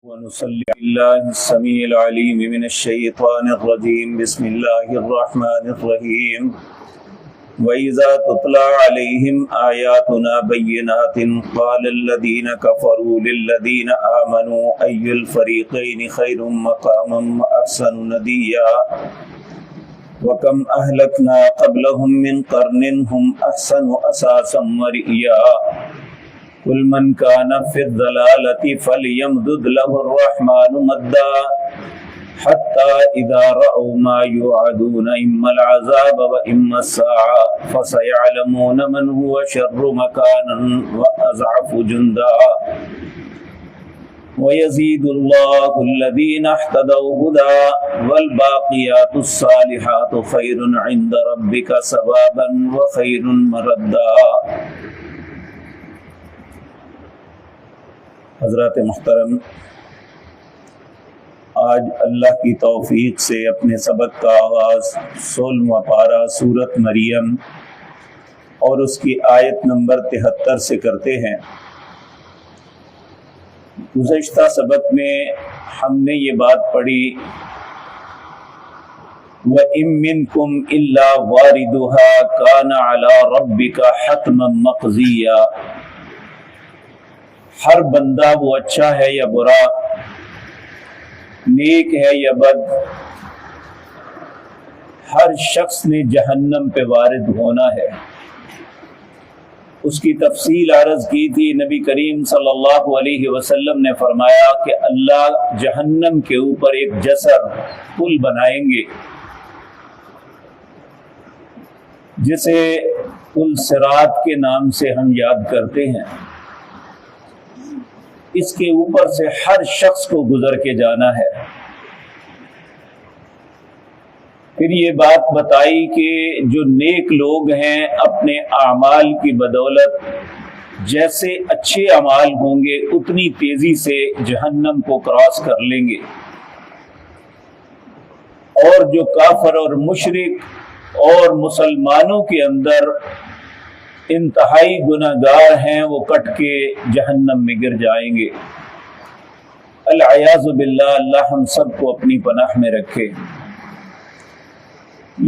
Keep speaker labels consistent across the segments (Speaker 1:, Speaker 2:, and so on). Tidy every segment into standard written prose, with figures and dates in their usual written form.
Speaker 1: ونصلي بالله السميع العليم من الشيطان الرجيم بسم الله الرحمن الرحيم وإذا تتلى عليهم آياتنا بينات قال الذين كفروا للذين آمنوا أي الفريقين خير مقاما وأحسن نديا وكم أهلكنا قبلهم من قرن هم أحسن أثاثا ورئيا قل من كان في الضلالة فليمدد له الرحمن مدا حتى إذا رأوا ما يوعدون إما العذاب وإما الساعة فسيعلمون من هو شر مكانا وأضعف جندا ويزيد الله الذين اهتدوا هدى والباقيات الصالحات خير عند ربك ثوابا وخير مردا۔ حضرات محترم، آج اللہ کی توفیق سے اپنے سبق کا آغاز 16واں پارہ سورۃ مریم اور اس کی آیت نمبر 73 سے کرتے ہیں۔ گزشتہ سبق میں ہم نے یہ بات پڑھی وَإِن مِّنكُمْ إِلَّا وَارِدُهَا كَانَ عَلَى رَبِّكَ حَتْمًا مَّقْضِيًّا۔ ہر بندہ وہ اچھا ہے یا برا، نیک ہے یا بد، ہر شخص نے جہنم پہ وارد ہونا ہے۔ اس کی تفصیل عرض کی تھی۔ نبی کریم صلی اللہ علیہ وسلم نے فرمایا کہ اللہ جہنم کے اوپر ایک جسر پل بنائیں گے جسے پل صراط کے نام سے ہم یاد کرتے ہیں۔ اس کے اوپر سے ہر شخص کو گزر کے جانا ہے۔ پھر یہ بات بتائی کہ جو نیک لوگ ہیں اپنے اعمال کی بدولت جیسے اچھے اعمال ہوں گے اتنی تیزی سے جہنم کو کراس کر لیں گے، اور جو کافر اور مشرک اور مسلمانوں کے اندر انتہائی گناہگار ہیں وہ کٹ کے جہنم میں گر جائیں گے۔ العیاذ باللہ، اللہ ہم سب کو اپنی پناہ میں رکھے۔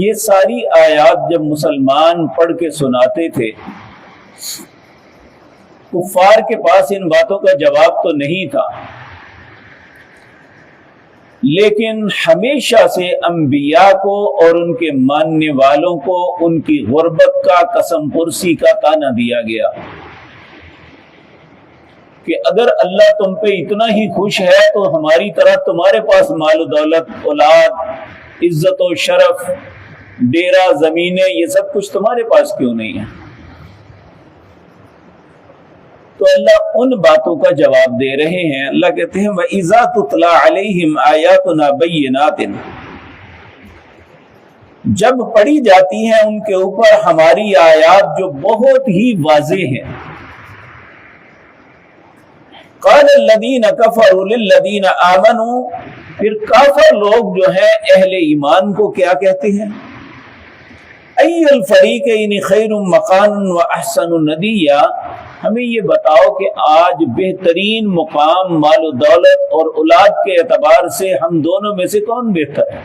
Speaker 1: یہ ساری آیات جب مسلمان پڑھ کے سناتے تھے، کفار کے پاس ان باتوں کا جواب تو نہیں تھا، لیکن ہمیشہ سے انبیاء کو اور ان کے ماننے والوں کو ان کی غربت کا، قسم پرسی کا طعنہ دیا گیا کہ اگر اللہ تم پہ اتنا ہی خوش ہے تو ہماری طرح تمہارے پاس مال و دولت، اولاد، عزت و شرف، ڈیرہ، زمینیں، یہ سب کچھ تمہارے پاس کیوں نہیں ہے؟ تو اللہ ان باتوں کا جواب دے رہے ہیں۔ اللہ کہتے ہیں وَإِذَا تُتْلَى عَلَيْهِمْ آيَاتُنَا بَيِّنَاتٍ، جب پڑھی جاتی ہیں ان کے اوپر ہماری آیات جو بہت ہی واضح ہیں، قَالَ الَّذِينَ كَفَرُوا لِلَّذِينَ آمَنُوا، پھر کافر لوگ جو ہیں اہل ایمان کو کیا کہتے ہیں؟ أَيُّ الْفَرِيقَيْنِ خَيْرٌ مَّقَامًا وَأَحْسَنُ نَدِيًّا، ہمیں یہ بتاؤ کہ آج بہترین مقام، مال و دولت اور اولاد کے اعتبار سے ہم دونوں میں سے کون بہتر ہے؟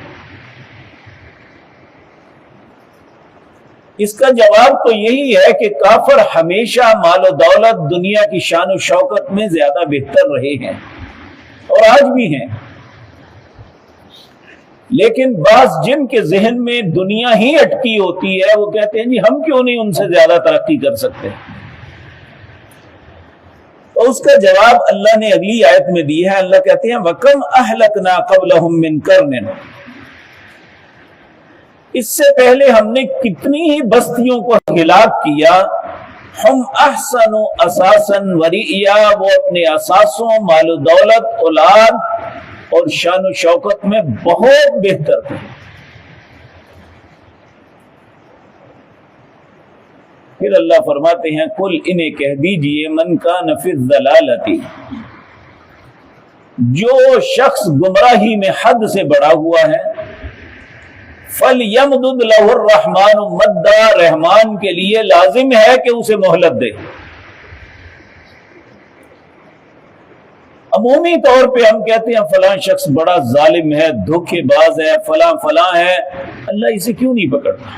Speaker 1: اس کا جواب تو یہی ہے کہ کافر ہمیشہ مال و دولت، دنیا کی شان و شوکت میں زیادہ بہتر رہے ہیں اور آج بھی ہیں، لیکن بعض جن کے ذہن میں دنیا ہی اٹکی ہوتی ہے وہ کہتے ہیں جی ہم کیوں نہیں ان سے زیادہ ترقی کر سکتے؟ تو اس کا جواب اللہ نے اگلی آیت میں دی ہے۔ اللہ کہتے ہیں وَكَمْ أَهْلَكْنَا قَبْلَهُمْ مِنْ قَرْنٍ، اس سے پہلے ہم نے کتنی ہی بستیوں کو ہلاک کیا۔ ہم احسن اساسا ورئیا، وہ اپنے اساسوں، مال و دولت، اولاد اور شان و شوکت میں بہت بہتر تھے۔ پھر اللہ فرماتے ہیں قل، انہیں کہہ دیجئے من کان فی الضلالۃ، جو شخص گمراہی میں حد سے بڑا ہوا ہے، فَلْيَمْدُدْ لَهُ الرَّحْمَنُ مَدًّا، رحمان کے لیے لازم ہے کہ اسے مہلت دے۔ عمومی طور پہ ہم کہتے ہیں فلاں شخص بڑا ظالم ہے، دھوکے باز ہے، فلاں فلاں ہے، اللہ اسے کیوں نہیں پکڑتا؟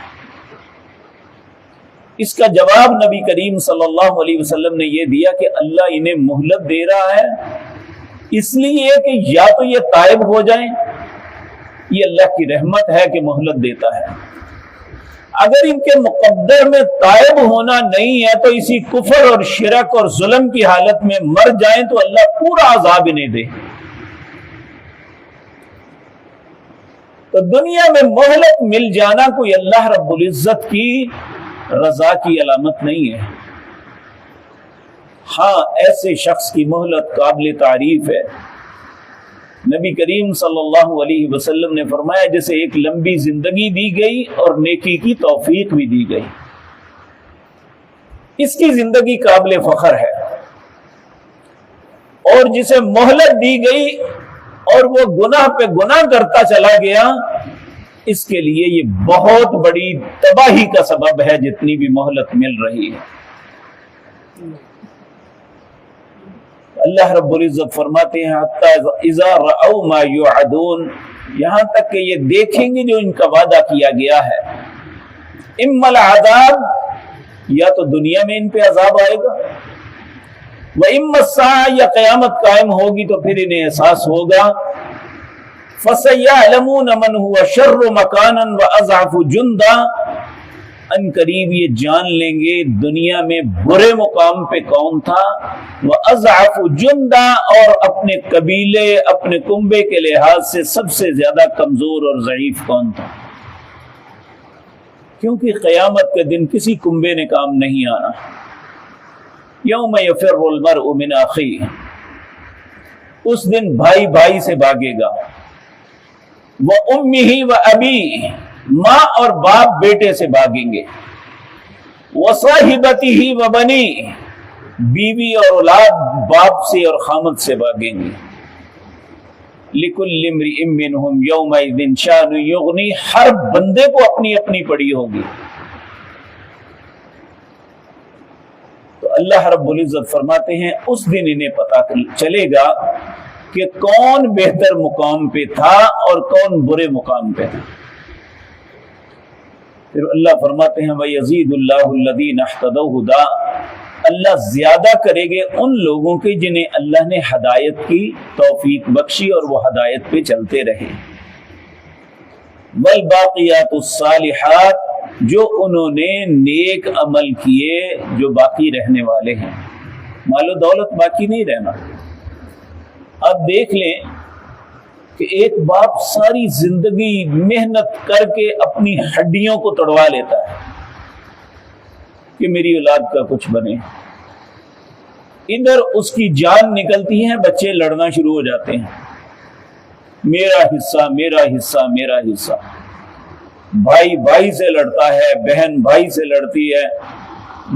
Speaker 1: اس کا جواب نبی کریم صلی اللہ علیہ وسلم نے یہ دیا کہ اللہ انہیں مہلت دے رہا ہے اس لیے کہ یا تو یہ تائب ہو جائیں، یہ اللہ کی رحمت ہے کہ مہلت دیتا ہے، اگر ان کے مقدر میں تائب ہونا نہیں ہے تو اسی کفر اور شرک اور ظلم کی حالت میں مر جائیں تو اللہ پورا عذاب انہیں دے۔ تو دنیا میں مہلت مل جانا کوئی اللہ رب العزت کی رضا کی علامت نہیں ہے۔ ہاں ایسے شخص کی مہلت قابل تعریف ہے۔ نبی کریم صلی اللہ علیہ وسلم نے فرمایا جیسے ایک لمبی زندگی دی گئی اور نیکی کی توفیق بھی دی گئی، اس کی زندگی قابل فخر ہے، اور جسے مہلت دی گئی اور وہ گناہ پہ گناہ کرتا چلا گیا، اس کے لیے یہ بہت بڑی تباہی کا سبب ہے جتنی بھی مہلت مل رہی ہے۔ اللہ رب العزت فرماتے ہیں حتی اذا رأوا ما یوعدون، یہاں تک کہ یہ دیکھیں گے جو ان کا وعدہ کیا گیا ہے، اما العذاب، یا تو دنیا میں ان پہ عذاب آئے گا، وَإِمَّا السَّاعَةُ، یا قیامت قائم ہوگی تو پھر انہیں احساس ہوگا، فَسَيَعْلَمُونَ مَنْ هُوَ شَرُّ مَكَانًا وَأَضْعَفُ جُنْدًا، ان قریب یہ جان لیں گے دنیا میں برے مقام پہ کون تھا، وَأَضْعَفُ جُنْدًا، اور اپنے قبیلے اپنے کنبے کے لحاظ سے سب سے زیادہ کمزور اور ضعیف کون تھا، کیونکہ قیامت کے دن کسی کنبے نے کام نہیں آنا۔ یوم یفر المرء من اخیہ، اس دن بھائی بھائی سے بھاگے گا، وَأُمِّهِ وَأَبِيهِ، ماں اور باپ بیٹے سے بھاگیں گے، وَصَاحِبَتِهِ وَبَنِيهِ، بیوی اور اولاد باپ سے اور خامد سے بھاگیں گے، لِكُلِّ امْرِئٍ مِّنْهُمْ يَوْمَئِذٍ شَأْنٌ يُغْنِيهِ، ہر بندے کو اپنی اپنی پڑی ہوگی۔ تو اللہ رب العزت فرماتے ہیں اس دن انہیں پتہ چلے گا کہ کون بہتر مقام پہ تھا اور کون برے مقام پہ تھا۔ پھر اللہ فرماتے ہیں وَيَزِيدُ اللَّهُ الَّذِينَ اهْتَدَوْا هُدًى، اللہ زیادہ کرے گے ان لوگوں کے جنہیں اللہ نے ہدایت کی توفیق بخشی اور وہ ہدایت پہ چلتے رہے۔ وَالْبَاقِيَاتُ الصَّالِحَاتُ، جو انہوں نے نیک عمل کیے جو باقی رہنے والے ہیں، مال و دولت باقی نہیں رہنا۔ اب دیکھ لیں کہ ایک باپ ساری زندگی محنت کر کے اپنی ہڈیوں کو توڑوا لیتا ہے کہ میری اولاد کا کچھ بنے، ادھر اس کی جان نکلتی ہے، بچے لڑنا شروع ہو جاتے ہیں، میرا حصہ میرا حصہ میرا حصہ، بھائی بھائی سے لڑتا ہے، بہن بھائی سے لڑتی ہے۔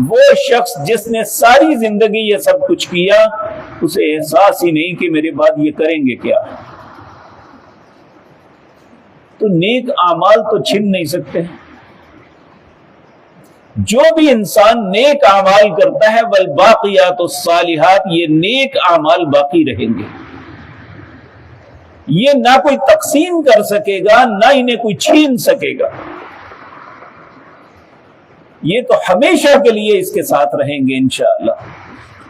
Speaker 1: وہ شخص جس نے ساری زندگی یہ سب کچھ کیا، اسے احساس ہی نہیں کہ میرے بعد یہ کریں گے کیا۔ تو نیک اعمال تو چھن نہیں سکتے۔ جو بھی انسان نیک اعمال کرتا ہے والباقیات الصالحات، یہ نیک اعمال باقی رہیں گے، یہ نہ کوئی تقسیم کر سکے گا نہ انہیں کوئی چھین سکے گا، یہ تو ہمیشہ کے لیے اس کے ساتھ رہیں گے انشاءاللہ۔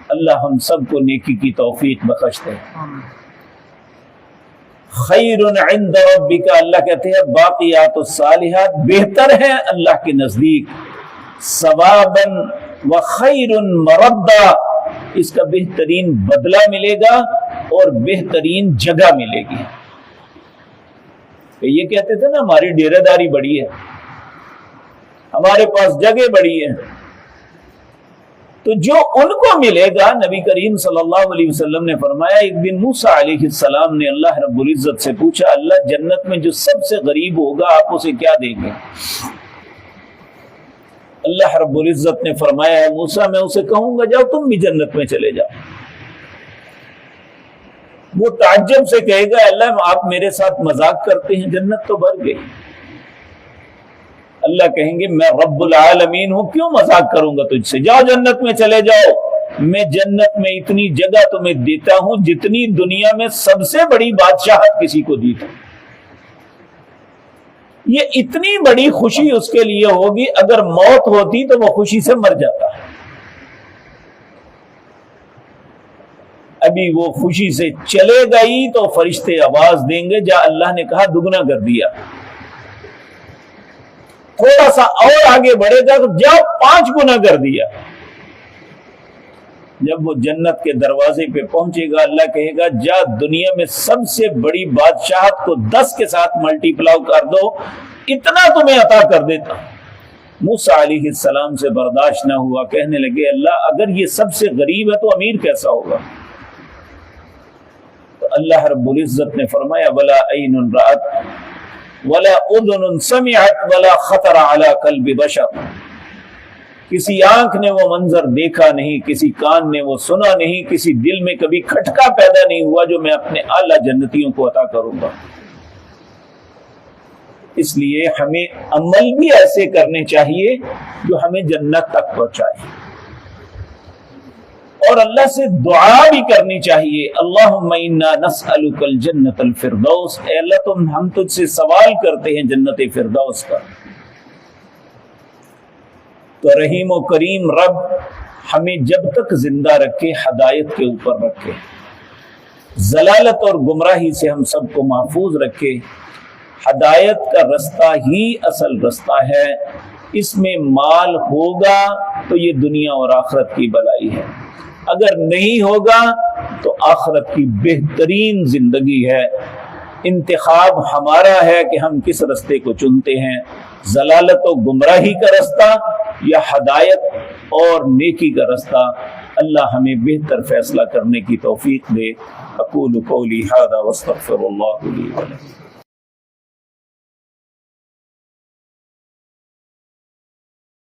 Speaker 1: اللہ ہم سب کو نیکی کی توفیق بخش دے۔ خیر عند ربک، اللہ کہتے ہیں باقیات الصالحات بہتر ہیں اللہ کے نزدیک، ثوابا وخیر مردا، اس کا بہترین بدلہ ملے گا اور بہترین جگہ ملے گی۔ یہ کہتے تھے نا ہماری ڈیرہ داری بڑی ہے، ہمارے پاس جگہ بڑی ہے، تو جو ان کو ملے گا، نبی کریم صلی اللہ علیہ وسلم نے فرمایا ایک دن موسیٰ علیہ السلام نے اللہ رب العزت سے پوچھا، اللہ جنت میں جو سب سے غریب ہوگا آپ اسے کیا دیں گے؟ اللہ رب العزت نے فرمایا موسیٰ میں اسے کہوں گا جاؤ تم بھی جنت میں چلے جاؤ۔ وہ تعجب سے کہے گا اللہ آپ میرے ساتھ مذاق کرتے ہیں، جنت تو بھر گئی۔ اللہ کہیں گے میں رب العالمین ہوں، کیوں مذاق کروں گا تجھ سے، جاؤ جنت میں چلے جاؤ۔ میں جنت میں اتنی جگہ تمہیں دیتا ہوں جتنی دنیا میں سب سے بڑی بادشاہت کسی کو دی تھی. یہ اتنی بڑی خوشی اس کے لیے ہوگی، اگر موت ہوتی تو وہ خوشی سے مر جاتا. ابھی وہ خوشی سے چلے گئی تو فرشتے آواز دیں گے، جا اللہ نے کہا دگنا کر دیا. تھوڑا سا اور آگے بڑھے گا تو جا 5 گنا کر دیا. جب وہ جنت کے دروازے پہ پہنچے گا، اللہ کہے گا جا دنیا میں سب سے بڑی بادشاہت کو 10 کے ساتھ ملٹی پلاؤ کر دو، اتنا تمہیں عطا کر دیتا. موسیٰ علیہ السلام سے برداشت نہ ہوا، کہنے لگے اللہ اگر یہ سب سے غریب ہے تو امیر کیسا ہوگا؟ تو اللہ رب العزت نے فرمایا ولا عین رأت ولا اذن سمعت ولا خطر علی قلب بشر. کسی آنکھ نے وہ منظر دیکھا نہیں، کسی کان نے وہ سنا نہیں، کسی دل میں کبھی کھٹکا پیدا نہیں ہوا جو میں اپنے اعلیٰ جنتیوں کو عطا کروں گا. اس لیے ہمیں عمل بھی ایسے کرنے چاہیے جو ہمیں جنت تک پہنچائے، اور اللہ سے دعا بھی کرنی چاہیے اللہم انا نسألک الجنت الفردوس. اے اللہ ہم تجھ سے سوال کرتے ہیں جنت فردوس کا. تو رحیم و کریم رب ہمیں جب تک زندہ رکھے ہدایت کے اوپر رکھے، ضلالت اور گمراہی سے ہم سب کو محفوظ رکھے. ہدایت کا رستہ ہی اصل رستہ ہے، اس میں مال ہوگا تو یہ دنیا اور آخرت کی بلائی ہے، اگر نہیں ہوگا تو آخرت کی بہترین زندگی ہے. انتخاب ہمارا ہے کہ ہم کس رستے کو چنتے ہیں، ضلالت و گمراہی کا رستہ یا ہدایت اور نیکی کا رستہ. اللہ ہمیں بہتر فیصلہ کرنے کی توفیق دے. اقول قولی ھذا واستغفر اللہ لی ولکم.